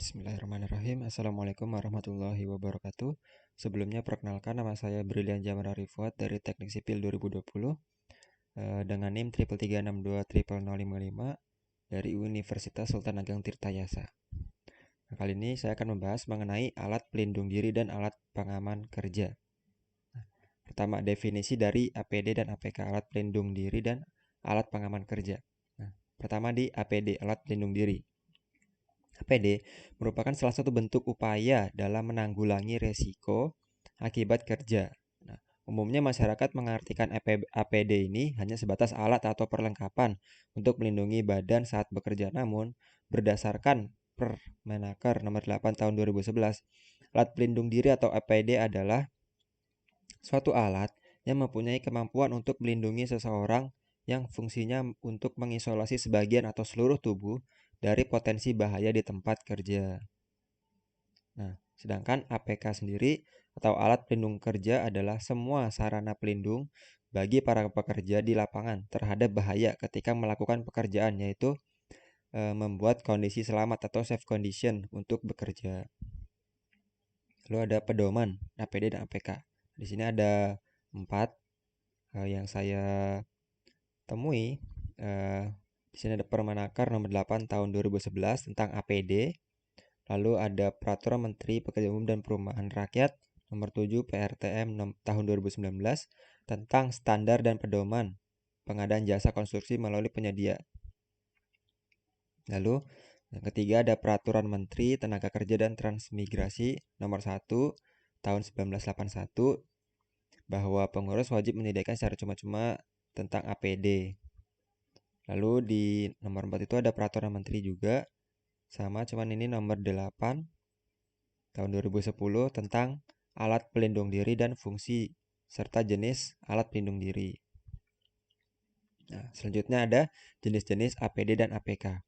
Bismillahirrahmanirrahim. Assalamualaikum warahmatullahi wabarakatuh. Sebelumnya perkenalkan, nama saya Brilian Jamara Rifuat dari Teknik Sipil 2020 dengan NIM 333620055 dari Universitas Sultan Ageng Tirtayasa. Nah, kali ini saya akan membahas mengenai alat pelindung diri dan alat pengaman kerja. Pertama, definisi dari APD dan APK, alat pelindung diri dan alat pengaman kerja. Pertama di APD, alat pelindung diri. APD merupakan salah satu bentuk upaya dalam menanggulangi resiko akibat kerja. Nah, umumnya masyarakat mengartikan APD ini hanya sebatas alat atau perlengkapan untuk melindungi badan saat bekerja. Namun, berdasarkan Permenaker nomor 8 tahun 2011, alat pelindung diri atau APD adalah suatu alat yang mempunyai kemampuan untuk melindungi seseorang yang fungsinya untuk mengisolasi sebagian atau seluruh tubuh dari potensi bahaya di tempat kerja. Nah, sedangkan APK sendiri atau alat pelindung kerja adalah semua sarana pelindung bagi para pekerja di lapangan terhadap bahaya ketika melakukan pekerjaan, yaitu membuat kondisi selamat atau safe condition untuk bekerja. Lalu ada pedoman APD dan APK. Di sini ada 4 yang saya temui. Di sini ada Permenaker nomor 8 tahun 2011 tentang APD. Lalu ada Peraturan Menteri Pekerjaan Umum dan Perumahan Rakyat nomor 7 PRTM tahun 2019 tentang standar dan pedoman pengadaan jasa konstruksi melalui penyedia. Lalu yang ketiga ada Peraturan Menteri Tenaga Kerja dan Transmigrasi nomor 1 tahun 1981 bahwa pengurus wajib menyediakan secara cuma-cuma tentang APD. Lalu di nomor 4 itu ada Peraturan Menteri juga, sama cuman ini nomor 8 tahun 2010 tentang alat pelindung diri dan fungsi serta jenis alat pelindung diri. Nah, selanjutnya ada jenis-jenis APD dan APK.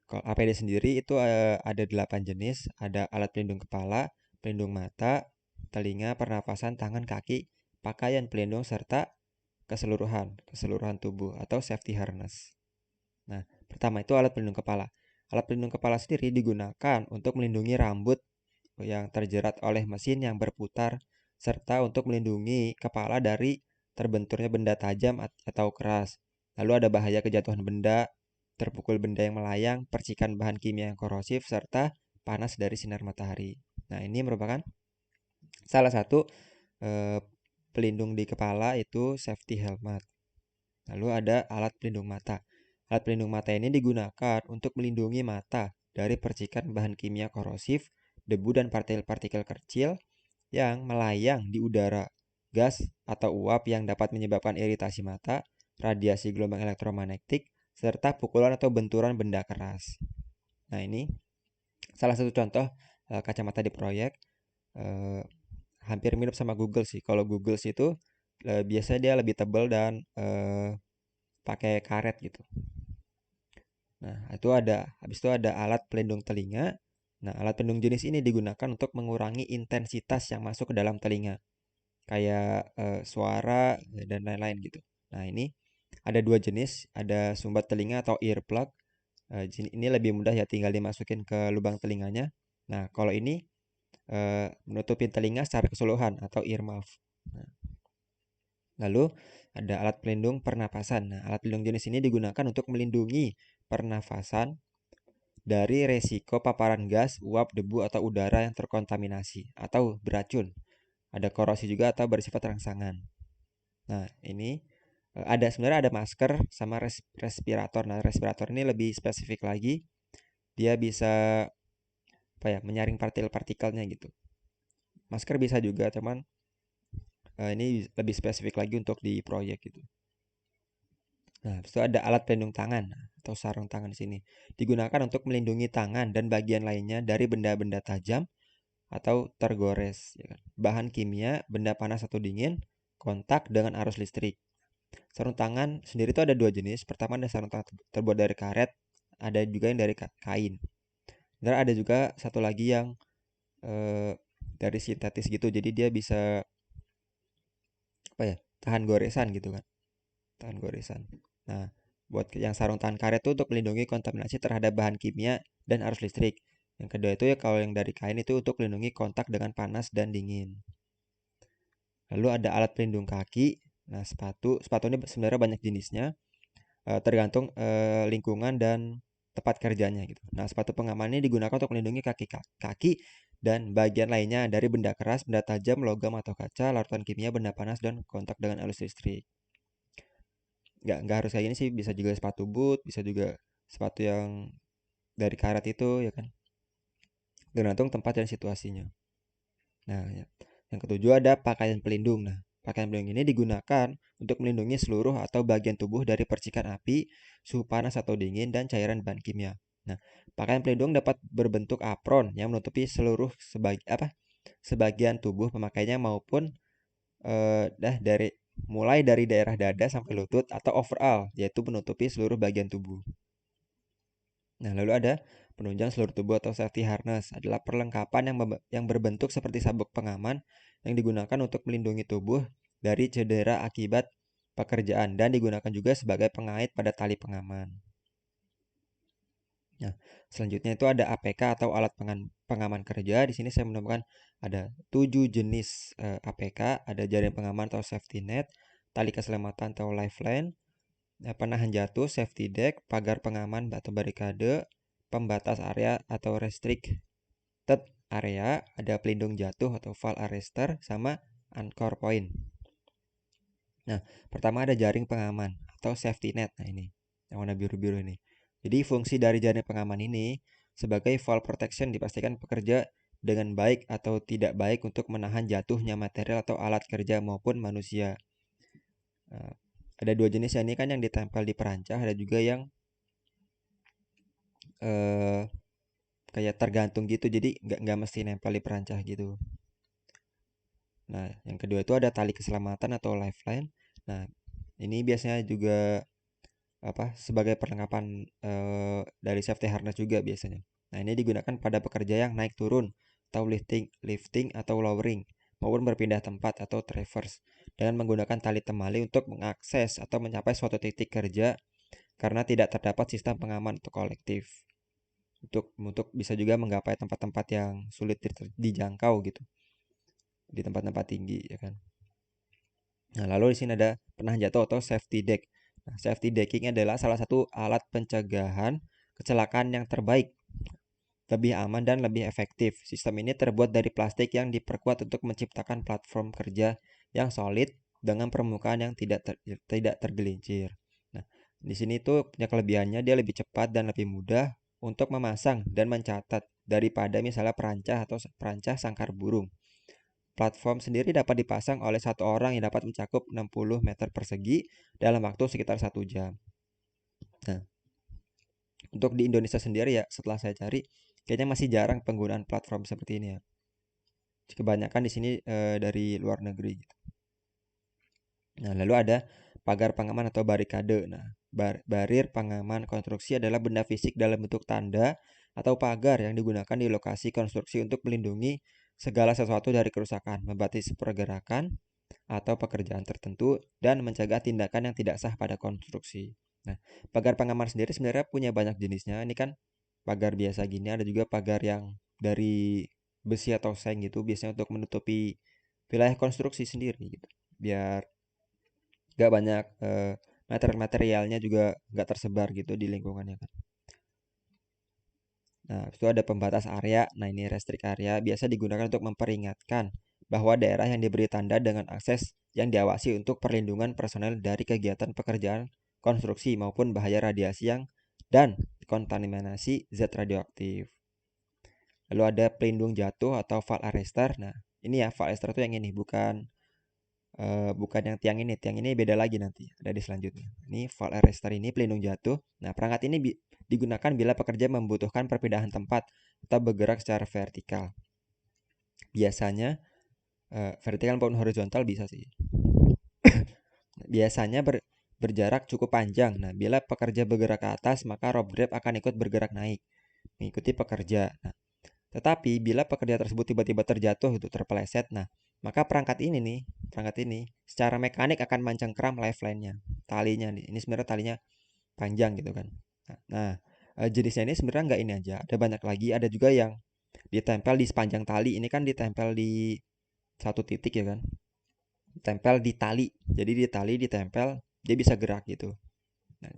Kalau APD sendiri itu ada 8 jenis, ada alat pelindung kepala, pelindung mata, telinga, pernafasan, tangan, kaki, pakaian pelindung serta keseluruhan tubuh atau safety harness. Nah, pertama itu alat pelindung kepala. Alat pelindung kepala sendiri digunakan untuk melindungi rambut yang terjerat oleh mesin yang berputar serta untuk melindungi kepala dari terbenturnya benda tajam atau keras. Lalu ada bahaya kejatuhan benda, terpukul benda yang melayang, percikan bahan kimia yang korosif, serta panas dari sinar matahari. Nah, ini merupakan salah satu pelindung di kepala, itu safety helmet. Lalu ada alat pelindung mata. Alat pelindung mata ini digunakan untuk melindungi mata dari percikan bahan kimia korosif, debu dan partikel-partikel kecil yang melayang di udara, gas atau uap yang dapat menyebabkan iritasi mata, radiasi gelombang elektromagnetik, serta pukulan atau benturan benda keras. Nah, ini salah satu contoh kacamata di proyek. Hampir mirip sama Google sih. Kalau Google itu biasanya dia lebih tebal dan pakai karet gitu. Nah, habis itu ada alat pelindung telinga. Nah, alat pelindung jenis ini digunakan untuk mengurangi intensitas yang masuk ke dalam telinga, kayak suara dan lain-lain gitu. Nah, ini ada 2 jenis, ada sumbat telinga atau earplug. Ini lebih mudah ya, tinggal dimasukin ke lubang telinganya. Nah, kalau ini menutupi telinga secara keseluruhan atau earmuff. Nah, lalu ada alat pelindung pernapasan. Nah, alat pelindung jenis ini digunakan untuk melindungi pernafasan dari resiko paparan gas, uap, debu, atau udara yang terkontaminasi atau beracun. Ada korosi juga atau bersifat rangsangan. Nah, ini sebenarnya ada masker sama respirator. Nah, respirator ini lebih spesifik lagi. Dia bisa menyaring partikel-partikelnya gitu. Masker bisa juga, cuman ini lebih spesifik lagi untuk di proyek gitu. Nah, itu ada alat pelindung tangan atau sarung tangan di sini. Digunakan untuk melindungi tangan dan bagian lainnya dari benda-benda tajam atau tergores, ya kan? Bahan kimia, benda panas atau dingin, kontak dengan arus listrik. Sarung tangan sendiri itu ada 2 jenis. Pertama ada sarung tangan terbuat dari karet, ada juga yang dari kain. Dan ada juga satu lagi yang dari sintetis gitu. Jadi dia bisa tahan goresan gitu kan. Tahan goresan. Nah, buat yang sarung tangan karet itu untuk melindungi kontaminasi terhadap bahan kimia dan arus listrik. Yang kedua itu ya kalau yang dari kain itu untuk melindungi kontak dengan panas dan dingin. Lalu ada alat pelindung kaki. Nah, sepatu ini sebenarnya banyak jenisnya, tergantung lingkungan dan tempat kerjanya gitu. Nah, sepatu pengaman ini digunakan untuk melindungi kaki dan bagian lainnya dari benda keras, benda tajam, logam atau kaca, larutan kimia, benda panas dan kontak dengan arus listrik. Nggak harus kayak gini sih, bisa juga sepatu boot, bisa juga sepatu yang dari karet itu ya kan, tergantung tempat dan situasinya. Nah, ya. Yang ketujuh ada pakaian pelindung. Nah, pakaian pelindung ini digunakan untuk melindungi seluruh atau bagian tubuh dari percikan api, suhu panas atau dingin, dan cairan bahan kimia. Nah, pakaian pelindung dapat berbentuk apron yang menutupi seluruh sebagian tubuh pemakainya maupun mulai dari daerah dada sampai lutut, atau overall, yaitu menutupi seluruh bagian tubuh. Nah, lalu ada penunjang seluruh tubuh atau safety harness, adalah perlengkapan yang berbentuk seperti sabuk pengaman yang digunakan untuk melindungi tubuh dari cedera akibat pekerjaan dan digunakan juga sebagai pengait pada tali pengaman. Nah, selanjutnya itu ada APK atau alat pengaman kerja. Di sini saya menemukan ada 7 jenis APK, ada jaring pengaman atau safety net, tali keselamatan atau lifeline, penahan jatuh safety deck, pagar pengaman atau barikade, pembatas area atau restricted area, ada pelindung jatuh atau fall arrestor, sama anchor point. Nah, pertama ada jaring pengaman atau safety net. Nah, ini yang warna biru-biru ini. Jadi fungsi dari jaring pengaman ini sebagai fall protection, dipastikan pekerja dengan baik atau tidak baik untuk menahan jatuhnya material atau alat kerja maupun manusia. Nah, ada dua jenis ya, ini kan yang ditempel di perancah, ada juga yang kayak tergantung gitu, jadi nggak mesti nempel di perancah gitu. Nah, yang kedua itu ada tali keselamatan atau lifeline. Nah, ini biasanya juga sebagai perlengkapan dari safety harness juga biasanya. Nah, ini digunakan pada pekerja yang naik turun atau lifting atau lowering maupun berpindah tempat atau traverse dengan menggunakan tali temali untuk mengakses atau mencapai suatu titik kerja karena tidak terdapat sistem pengaman atau kolektif. Untuk bisa juga menggapai tempat-tempat yang sulit dijangkau gitu, di tempat-tempat tinggi ya kan. Nah, lalu di sini ada penahan jatuh atau safety deck. Nah, safety decking adalah salah satu alat pencegahan kecelakaan yang terbaik, lebih aman dan lebih efektif. Sistem ini terbuat dari plastik yang diperkuat untuk menciptakan platform kerja yang solid dengan permukaan yang tidak tergelincir. Nah, di sini tuh punya kelebihannya, dia lebih cepat dan lebih mudah untuk memasang dan mencatat daripada misalnya perancah sangkar burung. Platform sendiri dapat dipasang oleh satu orang yang dapat mencakup 60 meter persegi dalam waktu sekitar 1 jam. Nah, untuk di Indonesia sendiri ya, setelah saya cari, kayaknya masih jarang penggunaan platform seperti ini ya. Kebanyakan di sini dari luar negeri gitu. Nah, lalu ada pagar pengaman atau barikade. Nah, barir pengaman konstruksi adalah benda fisik dalam bentuk tanda atau pagar yang digunakan di lokasi konstruksi untuk melindungi segala sesuatu dari kerusakan, membatasi pergerakan atau pekerjaan tertentu, dan mencegah tindakan yang tidak sah pada konstruksi. Nah, pagar pengaman sendiri sebenarnya punya banyak jenisnya. Ini kan pagar biasa gini, ada juga pagar yang dari besi atau seng gitu, biasanya untuk menutupi wilayah konstruksi sendiri gitu. Biar gak banyak materialnya juga gak tersebar gitu di lingkungannya kan. Nah, itu ada pembatas area. Nah, ini restrict area biasa digunakan untuk memperingatkan bahwa daerah yang diberi tanda dengan akses yang diawasi untuk perlindungan personel dari kegiatan pekerjaan konstruksi maupun bahaya radiasi dan kontaminasi zat radioaktif. Lalu ada pelindung jatuh atau fall arrestor. Nah, ini ya fall arrestor itu yang ini, bukan yang tiang ini. Tiang ini beda lagi nanti, ada di selanjutnya. Ini fall arrestor ini pelindung jatuh. Nah, perangkat ini digunakan bila pekerja membutuhkan perpindahan tempat atau bergerak secara vertikal. Biasanya vertikal maupun horizontal bisa sih. Biasanya berjarak cukup panjang. Nah, bila pekerja bergerak ke atas, maka rope grab akan ikut bergerak naik, mengikuti pekerja. Nah, tetapi bila pekerja tersebut tiba-tiba terjatuh itu terpeleset, nah, maka perangkat ini secara mekanik akan mencengkram lifeline-nya, talinya nih. Ini sebenarnya talinya panjang gitu kan. Nah, jenisnya ini sebenarnya nggak ini aja, ada banyak lagi, ada juga yang ditempel di sepanjang tali. Ini kan ditempel di satu titik ya kan, tempel di tali, jadi di tali ditempel, dia bisa gerak gitu. Nah,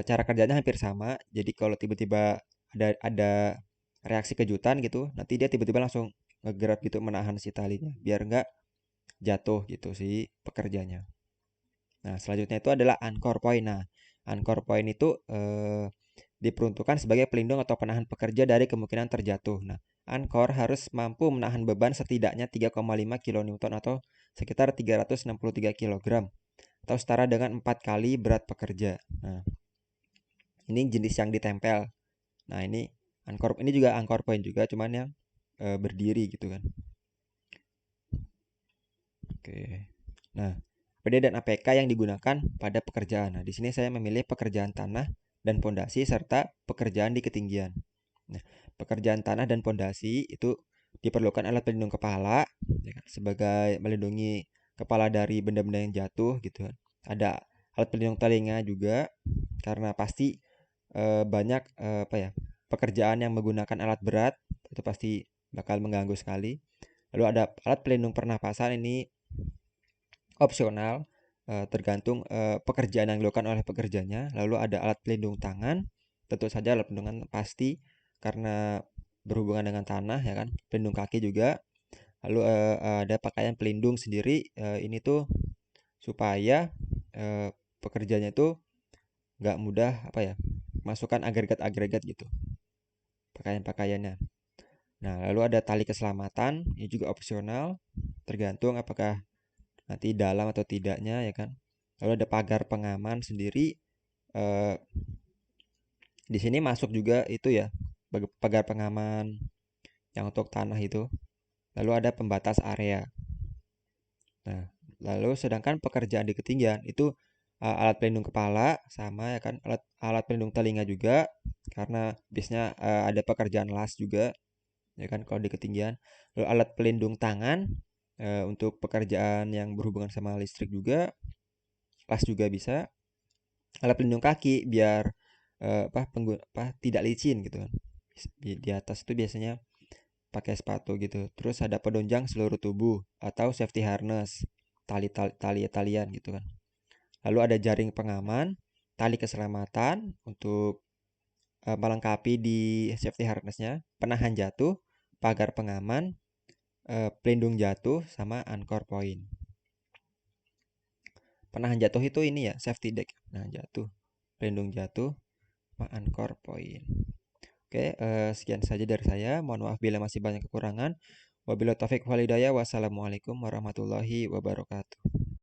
cara kerjanya hampir sama, jadi kalau tiba-tiba ada reaksi kejutan gitu, nanti dia tiba-tiba langsung ngegrab gitu, menahan si talinya biar nggak jatuh gitu si pekerjanya. Nah, selanjutnya itu adalah anchor point. Nah, anchor point itu diperuntukkan sebagai pelindung atau penahan pekerja dari kemungkinan terjatuh. Nah, anchor harus mampu menahan beban setidaknya 3,5 kN atau sekitar 363 kg atau setara dengan 4 kali berat pekerja. Nah, ini jenis yang ditempel. Nah, ini juga anchor point juga, cuman yang berdiri gitu kan. Oke. Nah, PD dan APK yang digunakan pada pekerjaan. Nah, di sini saya memilih pekerjaan tanah dan pondasi serta pekerjaan di ketinggian. Nah, pekerjaan tanah dan pondasi itu diperlukan alat pelindung kepala ya kan, sebagai melindungi kepala dari benda-benda yang jatuh gitu kan. Ada alat pelindung telinga juga karena pasti banyak apa ya, pekerjaan yang menggunakan alat berat, itu pasti bakal mengganggu sekali. Lalu ada alat pelindung pernapasan, ini opsional, tergantung pekerjaan yang dilakukan oleh pekerjanya. Lalu ada alat pelindung tangan, tentu saja alat pelindung pasti karena berhubungan dengan tanah ya kan, pelindung kaki juga. Lalu ada pakaian pelindung sendiri, ini tuh supaya pekerjanya itu nggak mudah apa ya, masukkan agregat-agregat gitu pakaian-pakaiannya. Nah, lalu ada tali keselamatan, ini juga opsional, tergantung apakah nanti dalam atau tidaknya ya kan. Lalu ada pagar pengaman sendiri, eh, di sini masuk juga itu ya, pagar pengaman yang untuk tanah itu. Lalu ada pembatas area. Nah, lalu sedangkan pekerjaan di ketinggian itu alat pelindung kepala sama ya kan, alat alat pelindung telinga juga karena biasanya ada pekerjaan las juga ya kan kalau di ketinggian. Lalu alat pelindung tangan untuk pekerjaan yang berhubungan sama listrik juga, las juga bisa. Alat pelindung kaki biar tidak licin gitu kan. Di atas itu biasanya pakai sepatu gitu. Terus ada penunjang seluruh tubuh atau safety harness, tali-talian gitu kan. Lalu ada jaring pengaman, tali keselamatan untuk melengkapi di safety harnessnya, penahan jatuh, pagar pengaman, pelindung jatuh, sama anchor point. Penahan jatuh itu ini ya, safety deck. Penahan jatuh, pelindung jatuh, sama anchor point. Oke, sekian saja dari saya. Mohon maaf bila masih banyak kekurangan. Wabillahi taufik walhidayah. Wassalamualaikum warahmatullahi wabarakatuh.